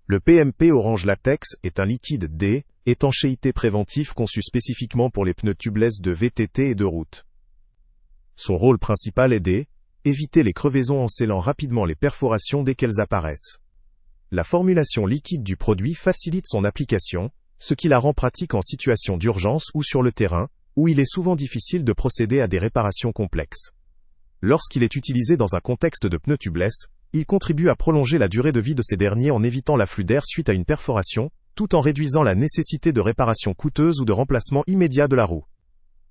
Le PMP Orange Latex est un liquide D, étanchéité préventif conçu spécifiquement pour les pneus tubeless de VTT et de route. Son rôle principal est d'éviter les crevaisons en scellant rapidement les perforations dès qu'elles apparaissent. La formulation liquide du produit facilite son application, ce qui la rend pratique en situation d'urgence ou sur le terrain, où il est souvent difficile de procéder à des réparations complexes. Lorsqu'il est utilisé dans un contexte de pneus tubeless, il contribue à prolonger la durée de vie de ces derniers en évitant l'afflux d'air suite à une perforation, tout en réduisant la nécessité de réparation coûteuse ou de remplacement immédiat de la roue.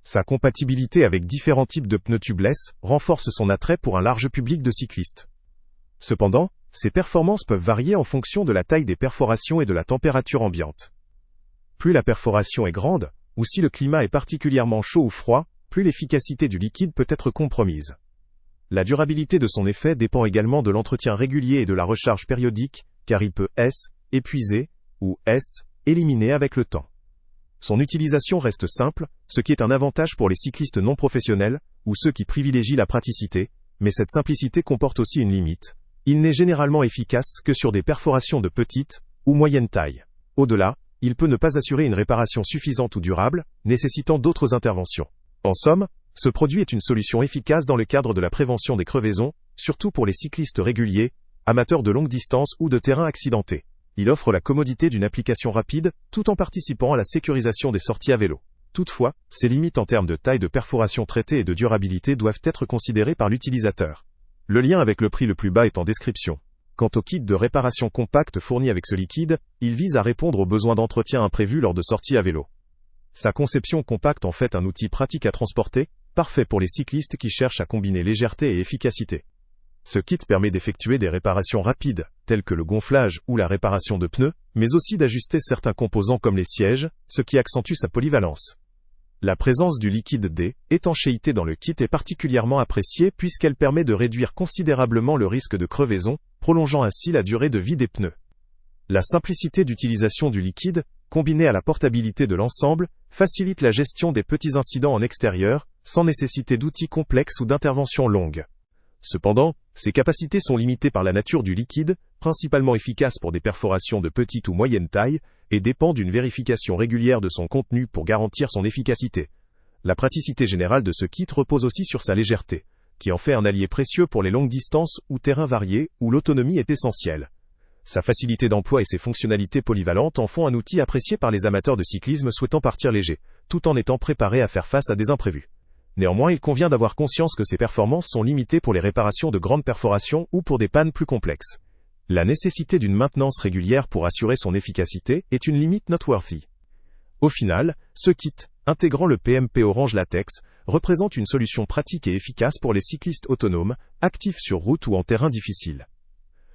Sa compatibilité avec différents types de pneus tubeless renforce son attrait pour un large public de cyclistes. Cependant, ses performances peuvent varier en fonction de la taille des perforations et de la température ambiante. Plus la perforation est grande, ou si le climat est particulièrement chaud ou froid, plus l'efficacité du liquide peut être compromise. La durabilité de son effet dépend également de l'entretien régulier et de la recharge périodique, car il peut épuiser ou éliminer avec le temps. Son utilisation reste simple, ce qui est un avantage pour les cyclistes non professionnels, ou ceux qui privilégient la praticité, mais cette simplicité comporte aussi une limite. Il n'est généralement efficace que sur des perforations de petite ou moyenne taille. Au-delà, il peut ne pas assurer une réparation suffisante ou durable, nécessitant d'autres interventions. En somme, ce produit est une solution efficace dans le cadre de la prévention des crevaisons, surtout pour les cyclistes réguliers, amateurs de longue distance ou de terrain accidenté. Il offre la commodité d'une application rapide, tout en participant à la sécurisation des sorties à vélo. Toutefois, ses limites en termes de taille de perforation traitée et de durabilité doivent être considérées par l'utilisateur. Le lien avec le prix le plus bas est en description. Quant au kit de réparation compact fourni avec ce liquide, il vise à répondre aux besoins d'entretien imprévus lors de sorties à vélo. Sa conception compacte en fait un outil pratique à transporter, parfait pour les cyclistes qui cherchent à combiner légèreté et efficacité. Ce kit permet d'effectuer des réparations rapides, telles que le gonflage ou la réparation de pneus, mais aussi d'ajuster certains composants comme les sièges, ce qui accentue sa polyvalence. La présence du liquide D, étanchéité dans le kit est particulièrement appréciée puisqu'elle permet de réduire considérablement le risque de crevaison, prolongeant ainsi la durée de vie des pneus. La simplicité d'utilisation du liquide, combinée à la portabilité de l'ensemble, facilite la gestion des petits incidents en extérieur, sans nécessiter d'outils complexes ou d'interventions longues. Cependant, ses capacités sont limitées par la nature du liquide, principalement efficace pour des perforations de petite ou moyenne taille, et dépend d'une vérification régulière de son contenu pour garantir son efficacité. La praticité générale de ce kit repose aussi sur sa légèreté, qui en fait un allié précieux pour les longues distances ou terrains variés où l'autonomie est essentielle. Sa facilité d'emploi et ses fonctionnalités polyvalentes en font un outil apprécié par les amateurs de cyclisme souhaitant partir léger, tout en étant préparés à faire face à des imprévus. Néanmoins, il convient d'avoir conscience que ses performances sont limitées pour les réparations de grandes perforations ou pour des pannes plus complexes. La nécessité d'une maintenance régulière pour assurer son efficacité est une limite noteworthy. Au final, ce kit, intégrant le PMP Orange Latex, représente une solution pratique et efficace pour les cyclistes autonomes, actifs sur route ou en terrain difficile.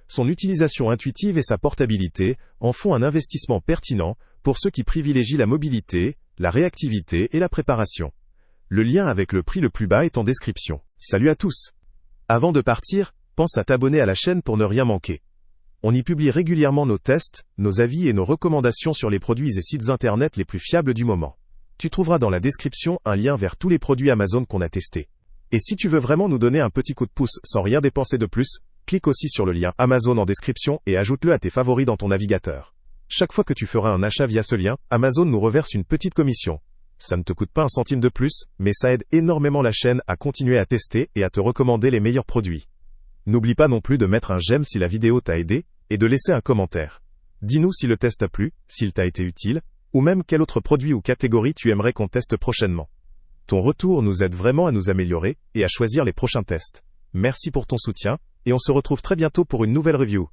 Son utilisation intuitive et sa portabilité en font un investissement pertinent pour ceux qui privilégient la mobilité, la réactivité et la préparation. Le lien avec le prix le plus bas est en description. Salut à tous! Avant de partir, pense à t'abonner à la chaîne pour ne rien manquer. On y publie régulièrement nos tests, nos avis et nos recommandations sur les produits et sites internet les plus fiables du moment. Tu trouveras dans la description un lien vers tous les produits Amazon qu'on a testés. Et si tu veux vraiment nous donner un petit coup de pouce sans rien dépenser de plus, clique aussi sur le lien Amazon en description et ajoute-le à tes favoris dans ton navigateur. Chaque fois que tu feras un achat via ce lien, Amazon nous reverse une petite commission. Ça ne te coûte pas un centime de plus, mais ça aide énormément la chaîne à continuer à tester et à te recommander les meilleurs produits. N'oublie pas non plus de mettre un j'aime si la vidéo t'a aidé, et de laisser un commentaire. Dis-nous si le test t'a plu, s'il t'a été utile, ou même quel autre produit ou catégorie tu aimerais qu'on teste prochainement. Ton retour nous aide vraiment à nous améliorer et à choisir les prochains tests. Merci pour ton soutien, et on se retrouve très bientôt pour une nouvelle review.